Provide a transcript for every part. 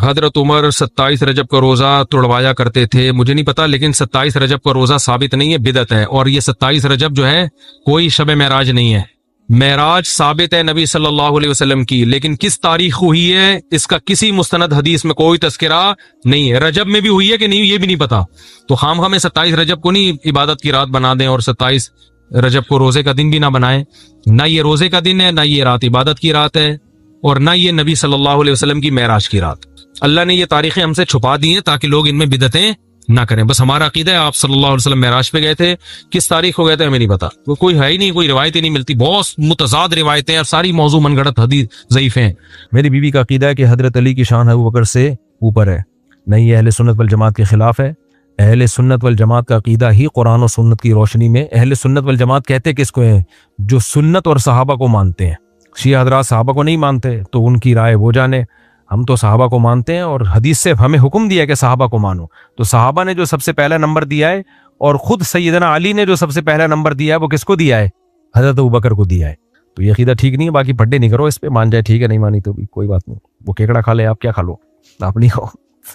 حضرت عمر 27 رجب کا روزہ توڑوایا کرتے تھے، مجھے نہیں پتا، لیکن 27 رجب کا روزہ ثابت نہیں ہے، بدعت ہے. اور یہ 27 رجب جو ہے کوئی شب معراج نہیں ہے. معراج ثابت ہے نبی صلی اللہ علیہ وسلم کی، لیکن کس تاریخ ہوئی ہے اس کا کسی مستند حدیث میں کوئی تذکرہ نہیں ہے. رجب میں بھی ہوئی ہے کہ نہیں یہ بھی نہیں پتا. تو خام ہمیں 27 رجب کو نہیں عبادت کی رات بنا دیں، اور 27 رجب کو روزے کا دن بھی نہ بنائیں. نہ یہ روزے کا دن ہے، نہ یہ رات عبادت کی رات ہے، اور نہ یہ نبی صلی اللہ علیہ وسلم کی معراج کی رات. اللہ نے یہ تاریخیں ہم سے چھپا دی ہیں تاکہ لوگ ان میں بدعتیں نہ کریں. بس ہمارا عقیدہ ہے آپ صلی اللہ علیہ وسلم معراج پہ گئے تھے، کس تاریخ کو گئے تھے ہمیں نہیں پتا. وہ کوئی ہے ہی نہیں، کوئی روایتیں نہیں ملتی، بہت متضاد روایتیں اور ساری موضوع من گھڑت حدیث ضعیف ہیں. میری بیوی کا عقیدہ ہے کہ حضرت علی کی شان ابو بکر سے اوپر ہے. نہیں، یہ اہل سنت والجماعت کے خلاف ہے. اہل سنت والجماعت کا عقیدہ ہی قرآن و سنت کی روشنی میں. اہل سنت والجماعت کہتے کس کو ہیں؟ جو سنت اور صحابہ کو مانتے ہیں. شیعہ حضرات صحابہ کو نہیں مانتے، تو ان کی رائے وہ جانے. ہم تو صحابہ کو مانتے ہیں، اور حدیث سے ہمیں حکم دیا ہے کہ صحابہ کو مانو. تو صحابہ نے جو سب سے پہلا نمبر دیا ہے، اور خود سیدنا علی نے جو سب سے پہلا نمبر دیا ہے، وہ کس کو دیا ہے؟ حضرت ابوبکر کو دیا ہے. تو یہ عقیدہ ٹھیک نہیں ہے. باقی پڈے نہیں کرو اس پہ، مان جائے ٹھیک ہے، نہیں مانی تو بھی کوئی بات نہیں. وہ کیکڑا کھا لے، آپ کیا کھا لو، آپ نہیں کھاؤ،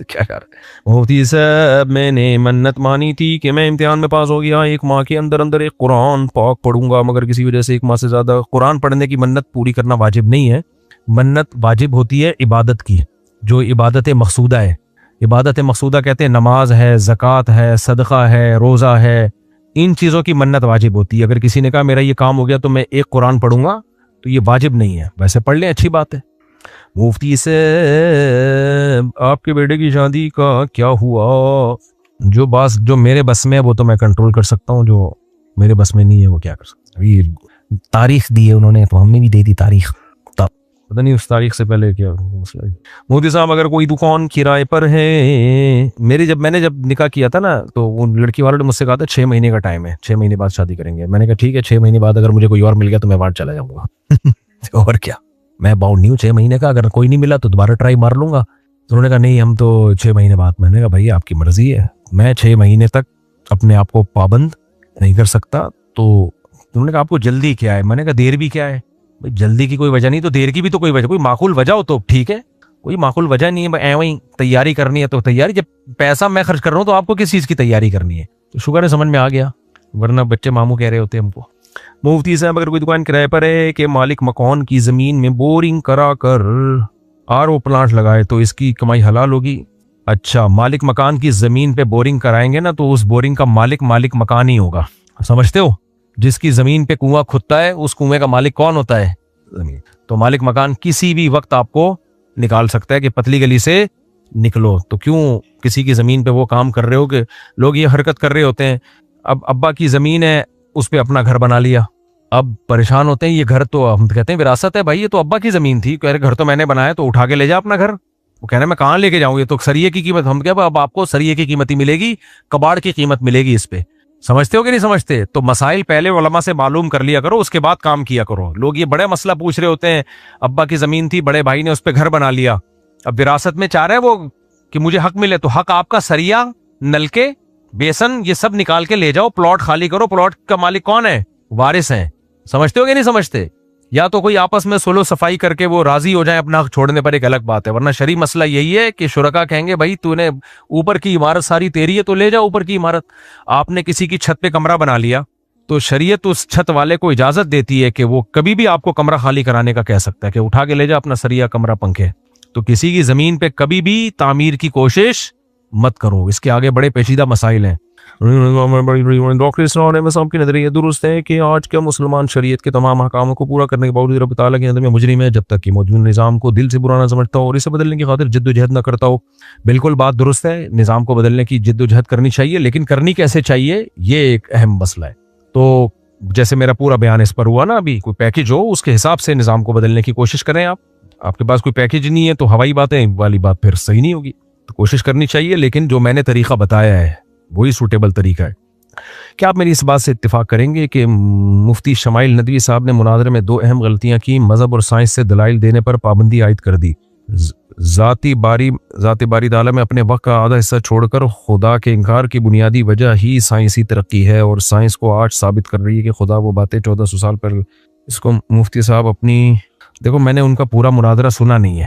کیا کر رہے. مفتی صاحب میں نے منت مانی تھی کہ میں امتحان میں پاس ہو گیا، 1 ماہ کے اندر اندر ایک قرآن پاک پڑھوں گا، مگر کسی وجہ سے 1 ماہ سے زیادہ. قرآن پڑھنے کی منت پوری کرنا واجب نہیں ہے. منت واجب ہوتی ہے عبادت کی، جو عبادت مقصودہ ہے. عبادت مقصودہ کہتے ہیں نماز ہے، زکوٰۃ ہے، صدقہ ہے، روزہ ہے. ان چیزوں کی منت واجب ہوتی ہے. اگر کسی نے کہا میرا یہ کام ہو گیا تو میں 1 قرآن پڑھوں گا، تو یہ واجب نہیں ہے. ویسے پڑھ لیں، اچھی بات ہے. مفتی سے آپ کے بیٹے کی شادی کا کیا ہوا؟ جو میرے بس میں ہے وہ تو میں کنٹرول کر سکتا ہوں، جو میرے بس میں نہیں ہے وہ کیا کر سکتا. ابھی تاریخ دی ہے انہوں نے، تو ہم نے بھی دے دی تاریخ. پتہ نہیں اس تاریخ سے پہلے کیا مسئلہ ہے. مفتی صاحب اگر کوئی دکان کرائے پر ہے، میں نے جب نکاح کیا تھا نا، تو وہ لڑکی والوں نے مجھ سے کہا تھا 6 مہینے کا ٹائم ہے، 6 مہینے بعد شادی کریں گے. میں نے کہا ٹھیک ہے، 6 مہینے بعد اگر مجھے کوئی اور مل گیا تو میں وہاں چلا جاؤں گا. اور کیا، میں باؤنڈ نہیں ہوں 6 مہینے کا. اگر کوئی نہیں ملا تو دوبارہ ٹرائی مار لوں گا. تو انہوں نے کہا نہیں ہم تو 6 مہینے بعد. میں نے کہا بھائی آپ کی مرضی ہے، میں 6 مہینے تک اپنے آپ کو پابند نہیں کر سکتا. تو انہوں نے کہا آپ کو جلدی کیا ہے؟ میں نے کہا دیر بھی کیا ہے بھائی، جلدی کی کوئی وجہ نہیں تو دیر کی بھی تو کوئی وجہ، کوئی معقول وجہ ہو تو ٹھیک ہے. کوئی معقول وجہ نہیں ہے، ایویں ہی تیاری کرنی ہے تو تیاری. جب پیسہ میں خرچ کر رہا ہوں تو آپ کو کس چیز کی تیاری کرنی ہے؟ تو شکر ہے سمجھ میں آ گیا، ورنہ بچے ماموں کہہ رہے ہوتے ہم کو. مفتی صاحب اگر کوئی دکان کرائے پر ہے کہ مالک مکان کی زمین میں بورنگ کرا کر RO پلانٹ لگائے تو اس کی کمائی حلال ہوگی؟ اچھا، مالک مکان کی زمین پہ بورنگ کرائیں گے نا تو اس بورنگ کا مالک مکان ہی ہوگا. سمجھتے ہو؟ جس کی زمین پہ کنواں کھدتا ہے اس کنویں کا مالک کون ہوتا ہے؟ زمین. تو مالک مکان کسی بھی وقت آپ کو نکال سکتا ہے کہ پتلی گلی سے نکلو. تو کیوں کسی کی زمین پہ وہ کام کر رہے ہو کہ لوگ یہ حرکت کر رہے ہوتے ہیں. اب ابا کی زمین ہے، اس پہ اپنا گھر بنا لیا، اب پریشان ہوتے ہیں. یہ گھر تو ہم کہتے ہیں وراثت ہے بھائی، یہ تو ابا کی زمین تھی، کہہ رہے گھر تو میں نے بنایا تو اٹھا کے لے جا اپنا گھر. وہ کہہ رہے میں کہاں لے کے جاؤں، یہ تو سریے کی قیمت. ہم کیا اب آپ کو سریے کی قیمت ہی ملے گی، کباڑ کی قیمت ملے گی اس پہ. سمجھتے ہو کہ نہیں سمجھتے؟ تو مسائل پہلے علماء سے معلوم کر لیا کرو، اس کے بعد کام کیا کرو. لوگ یہ بڑے مسئلہ پوچھ رہے ہوتے ہیں، ابا کی زمین تھی، بڑے بھائی نے اس پہ گھر بنا لیا، اب وراثت میں چاہ رہے وہ کہ مجھے حق ملے. تو حق آپ کا سریا، نلکے، بیسن یہ سب نکال کے لے جاؤ، پلاٹ خالی کرو. پلاٹ کا مالک کون ہے؟ وارث ہیں. سمجھتے ہو کہ نہیں سمجھتے؟ یا تو کوئی آپس میں سولو صفائی کر کے وہ راضی ہو جائیں اپنا حق چھوڑنے پر، ایک الگ بات ہے. ورنہ شرعی مسئلہ یہی ہے کہ شرکا کہیں گے بھائی تو نے اوپر کی عمارت ساری تیری ہے تو لے جا اوپر کی عمارت. آپ نے کسی کی چھت پہ کمرہ بنا لیا تو شریعت اس چھت والے کو اجازت دیتی ہے کہ وہ کبھی بھی آپ کو کمرہ خالی کرانے کا کہہ سکتا ہے کہ اٹھا کے لے جا اپنا سریا، کمرہ، پنکھے. تو کسی کی زمین پہ کبھی بھی تعمیر کی کوشش مت کرو. اس کے آگے بڑے پیچیدہ مسائل ہیں. ڈاکٹر اسلام علیہ السلام کی نظریہ درست ہے کہ آج کا مسلمان شریعت کے تمام احکاموں کو پورا کرنے کے باوجود رب تعالیٰ کے نظر میں مجرم ہے جب تک کہ موجود نظام کو دل سے برا نہ سمجھتا ہو اور اسے بدلنے کی خاطر جد و جہد نہ کرتا ہو. بالکل بات درست ہے، نظام کو بدلنے کی جد و جہد کرنی چاہیے، لیکن کرنی کیسے چاہیے یہ ایک اہم مسئلہ ہے. تو جیسے میرا پورا بیان اس پر ہوا نا، ابھی کوئی پیکج ہو اس کے حساب سے نظام کو بدلنے کی کوشش کریں. آپ کے پاس کوئی پیکج نہیں ہے تو ہوائی باتیں والی بات پھر صحیح نہیں ہوگی. تو کوشش کرنی چاہیے، لیکن جو میں نے طریقہ بتایا ہے وہی سوٹیبل طریقہ ہے. کیا آپ میری اس بات سے اتفاق کریں گے کہ مفتی شمائل ندوی صاحب نے مناظرے میں 2 اہم غلطیاں کی؟ مذہب اور سائنس سے دلائل دینے پر پابندی عائد کر دی، ذاتی باری تعالیٰ میں اپنے وقت کا آدھا حصہ چھوڑ کر خدا کے انکار کی بنیادی وجہ ہی سائنسی ترقی ہے، اور سائنس کو آج ثابت کر رہی ہے کہ خدا وہ باتیں 1400 سال پر. اس کو مفتی صاحب اپنی دیکھو، میں نے ان کا پورا مناظرہ سنا نہیں ہے،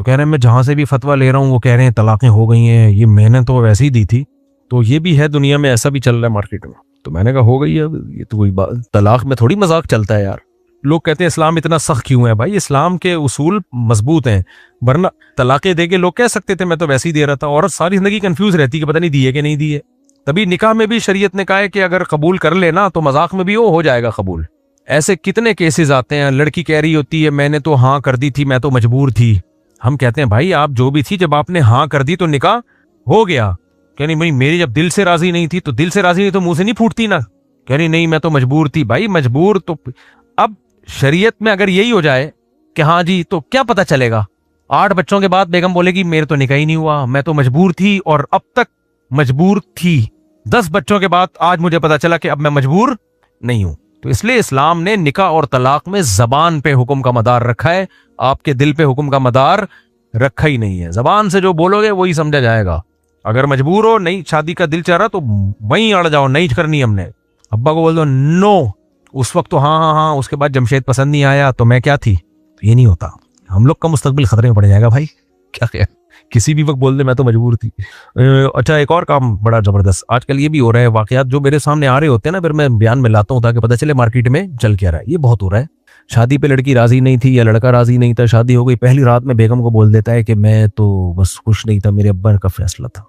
تو کہہ رہے ہیں میں جہاں سے بھی فتویٰ لے رہا ہوں وہ کہہ رہے ہیں طلاقیں ہو گئی ہیں, یہ میں نے تو ویسے ہی دی تھی. تو یہ بھی ہے دنیا میں, ایسا بھی چل رہا ہے مارکیٹ میں. تو میں نے کہا ہو گئی ہے, یہ تو کوئی طلاق میں تھوڑی مذاق چلتا ہے یار. لوگ کہتے ہیں اسلام اتنا سخت کیوں ہے؟ بھائی اسلام کے اصول مضبوط ہیں, ورنہ طلاقیں دے کے لوگ کہہ سکتے تھے میں تو ویسے ہی دے رہا تھا. عورت ساری زندگی کنفیوز رہتی کہ پتہ نہیں دیے کہ نہیں دیے. تبھی نکاح میں بھی شریعت نے کہا ہے کہ اگر قبول کر لینا تو مذاق میں بھی وہ ہو جائے گا قبول. ایسے کتنے کیسز آتے ہیں, لڑکی کہہ رہی ہوتی ہے میں نے تو ہاں کر دی تھی, میں تو مجبور تھی. ہم کہتے ہیں بھائی آپ جو بھی تھی, جب آپ نے ہاں کر دی تو نکاح ہو گیا. کہ نہیں بھائی میری جب دل سے راضی نہیں تھی, تو دل سے راضی نہیں تو منہ سے نہیں پھوٹتی نا. کہ نہیں میں تو مجبور تھی. بھائی مجبور تو اب شریعت میں اگر یہی ہو جائے کہ ہاں جی, تو کیا پتہ چلے گا؟ 8 بچوں کے بعد بیگم بولے گی میرے تو نکاح ہی نہیں ہوا, میں تو مجبور تھی اور اب تک مجبور تھی. 10 بچوں کے بعد آج مجھے پتا چلا کہ اب میں مجبور نہیں ہوں. تو اس لیے اسلام نے نکاح اور طلاق میں زبان پہ حکم کا مدار رکھا ہے, آپ کے دل پہ حکم کا مدار رکھا ہی نہیں ہے. زبان سے جو بولو گے وہی سمجھا جائے گا. اگر مجبور ہو, نہیں شادی کا دل چاہ رہا تو وہیں اڑ جاؤ, نہیں کرنی ہم نے. ابا کو بول دو نو, اس وقت تو ہاں ہاں ہاں, اس کے بعد جمشید پسند نہیں آیا تو میں کیا تھی. تو یہ نہیں ہوتا, ہم لوگ کا مستقبل خطرے میں پڑ جائے گا بھائی. کیا خیال, کسی بھی وقت بول دے میں تو مجبور تھی. اچھا ایک اور کام بڑا زبردست آج کل یہ بھی ہو رہا ہے, واقعات جو میرے سامنے آ رہے ہوتے ہیں نا پھر میں بیان میں لاتا ہوں تاکہ پتہ چلے مارکیٹ میں چل کیا رہا ہے. یہ بہت ہو رہا ہے, شادی پہ لڑکی راضی نہیں تھی یا لڑکا راضی نہیں تھا, شادی ہو گئی, پہلی رات میں بیگم کو بول دیتا ہے کہ میں تو بس خوش نہیں تھا, میرے ابا کا فیصلہ تھا.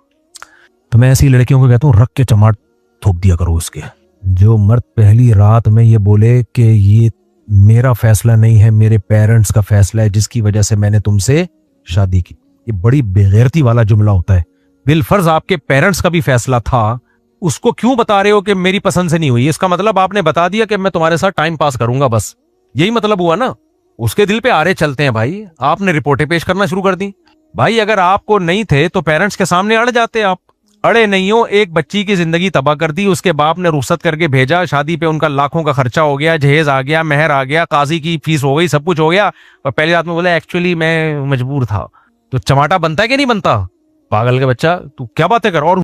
تو میں ایسی لڑکیوں کو کہتا ہوں رکھ کے چماٹ تھوپ دیا کرو اس کے. جو مرد پہلی رات میں یہ بولے کہ یہ میرا فیصلہ نہیں ہے, میرے پیرنٹس کا فیصلہ ہے جس کی وجہ سے میں نے تم سے شادی کی, یہ بڑی بےغیرتی والا جملہ ہوتا ہے. بالفرض آپ کے پیرنٹس کا بھی فیصلہ تھا, اس کو کیوں بتا رہے ہو کہ میری پسند سے نہیں ہوئی؟ اس کا مطلب آپ نے بتا دیا کہ میں تمہارے ساتھ ٹائم پاس کروں گا, بس یہی مطلب ہوا نا. اس کے دل پہ آرے چلتے ہیں بھائی, آپ نے رپورٹیں پیش کرنا شروع کر دی. بھائی اگر آپ کو نہیں تھے تو پیرنٹس کے سامنے اڑ جاتے, آپ اڑے نہیں ہو. ایک بچی کی زندگی تباہ کر دی, اس کے باپ نے رخصت کر کے بھیجا, شادی پہ ان کا لاکھوں کا خرچہ ہو گیا, جہیز آ گیا, مہر آ گیا, قاضی کی فیس ہو گئی, سب کچھ ہو گیا, اور پہلی رات میں بولا ایکچولی میں مجبور تھا. تو چماٹا بنتا ہے کہ نہیں بنتا؟ پاگل کے بچہ, تو کیا باتیں کر. اور